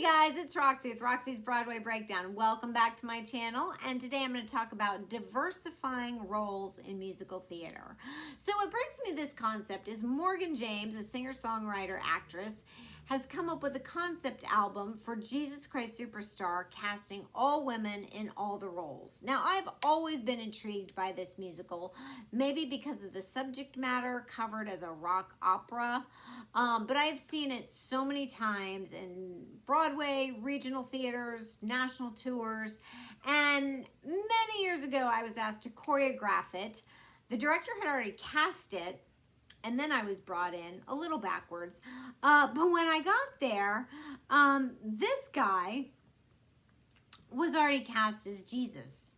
Hey guys, it's Roxie with Roxie's Broadway Breakdown. Welcome back to my channel, and today I'm going to talk about diversifying roles in musical theater. So what brings me this concept is Morgan James, a singer-songwriter actress, has come up with a concept album for Jesus Christ Superstar, casting all women in all the roles. Now, I've always been intrigued by this musical, maybe because of the subject matter covered as a rock opera, but I've seen it so many times in Broadway, regional theaters, national tours, and many years ago I was asked to choreograph it. The director had already cast it, and then I was brought in, a little backwards. But when I got there, this guy was already cast as Jesus.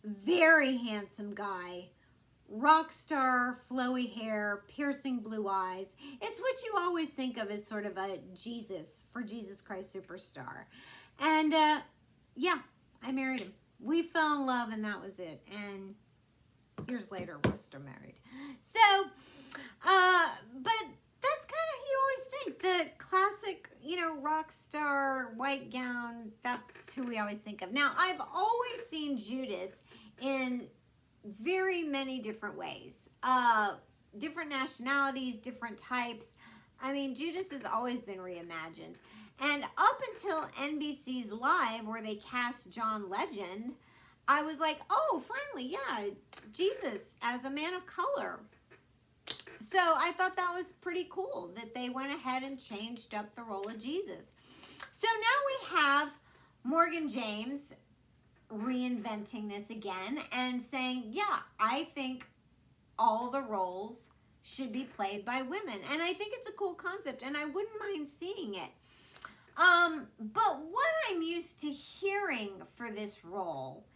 Very handsome guy, rock star, flowy hair, piercing blue eyes. It's what you always think of as sort of a Jesus for Jesus Christ Superstar. And yeah, I married him. We fell in love and that was it. And years later, we're still married. So, but that's kind of, you always think the classic, rock star, white gown, that's who we always think of. Now, I've always seen Judas in very many different ways, different nationalities, different types. I mean, Judas has always been reimagined. And up until NBC's Live, where they cast John Legend, I was like, oh, finally, yeah, Jesus as a man of color. So I thought that was pretty cool that they went ahead and changed up the role of Jesus. So now we have Morgan James reinventing this again and saying, yeah, I think all the roles should be played by women. And I think it's a cool concept, and I wouldn't mind seeing it. But what I'm used to hearing for this role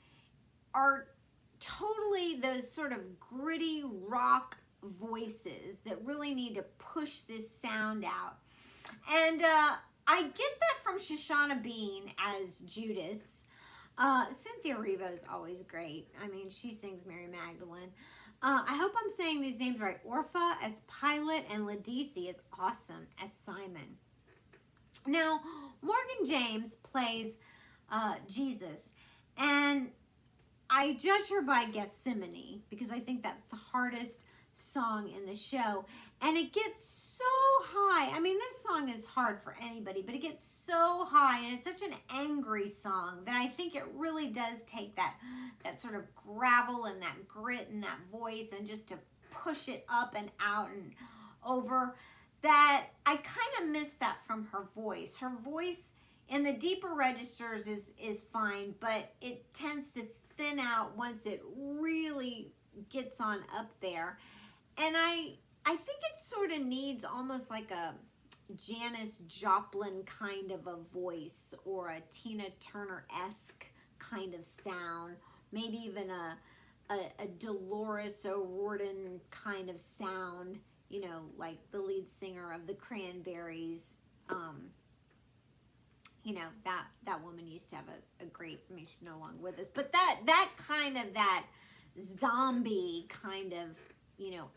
are totally those sort of gritty rock voices that really need to push this sound out. And I get that from Shoshana Bean as Judas. Cynthia Erivo is always great. I mean, she sings Mary Magdalene. I hope I'm saying these names right. Orpha as Pilate and Ladisi is awesome as Simon. Now, Morgan James plays Jesus, and I judge her by Gethsemane because I think that's the hardest song in the show, and it gets so high. I mean, this song is hard for anybody, but it gets so high, and it's such an angry song that I think it really does take that sort of gravel and that grit and that voice and just to push it up and out and over, that I kind of miss that from her voice. Her voice in the deeper registers is fine, but it tends to thin out once it really gets on up there. And I think it sort of needs almost like a Janis Joplin kind of a voice, or a Tina Turner-esque kind of sound, maybe even a Dolores O'Riordan kind of sound, like the lead singer of the Cranberries. That woman used to have a great, I mean, she's no longer with us, but that kind of, that zombie kind of,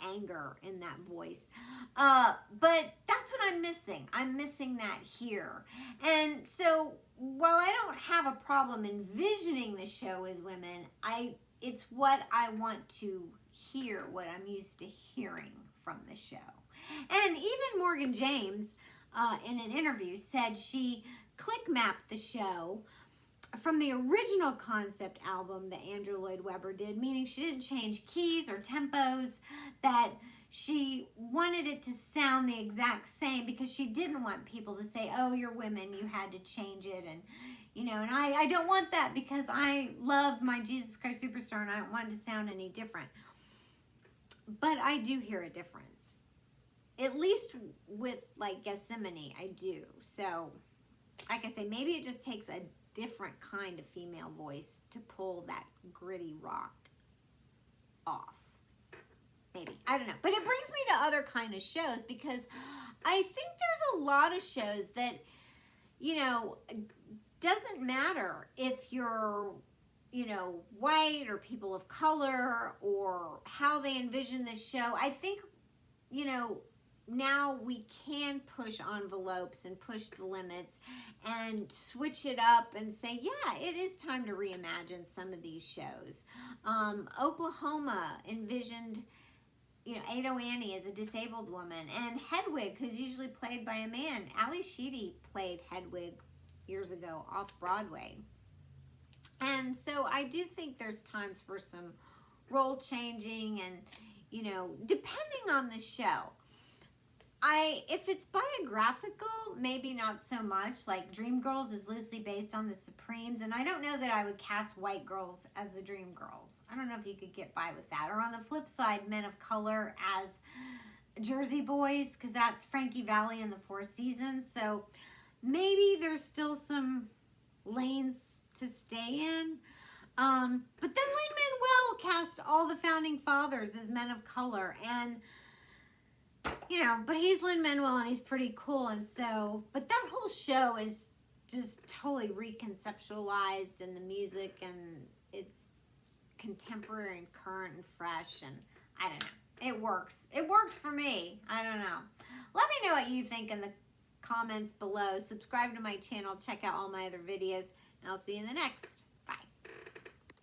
anger in that voice. But that's what I'm missing. I'm missing that here. And so while I don't have a problem envisioning the show as women, it's what I want to hear, what I'm used to hearing from the show. And even Morgan James, in an interview, said she click mapped the show from the original concept album that Andrew Lloyd Webber did, meaning she didn't change keys or tempos, that she wanted it to sound the exact same because she didn't want people to say, oh, you're women, you had to change it. And, and I don't want that because I love my Jesus Christ Superstar and I don't want it to sound any different. But I do hear a difference. At least with, like, Gethsemane, I do. So, like I say, maybe it just takes a different kind of female voice to pull that gritty rock off. Maybe. I don't know. But it brings me to other kind of shows, because I think there's a lot of shows that, doesn't matter if you're, white or people of color or how they envision this show. I think, now we can push envelopes and push the limits and switch it up and say, yeah, it is time to reimagine some of these shows. Oklahoma envisioned, you know, Ado Annie as a disabled woman, and Hedwig, who's usually played by a man. Ali Sheedy played Hedwig years ago off Broadway. And so I do think there's times for some role changing, and, you know, depending on the show. If it's biographical, maybe not so much. Like Dreamgirls is loosely based on the Supremes, and I don't know that I would cast white girls as the Dreamgirls. I don't know if you could get by with that. Or on the flip side, Men of Color as Jersey Boys, because that's Frankie Valli in the Four Seasons. So maybe there's still some lanes to stay in. But then Lin-Manuel cast all the Founding Fathers as men of color, and, you know, but he's Lin-Manuel and he's pretty cool, and so, but that whole show is just totally reconceptualized, and the music, and it's contemporary and current and fresh, and I don't know. It works. It works for me. I don't know. Let me know what you think in the comments below. Subscribe to my channel. Check out all my other videos, and I'll see you in the next.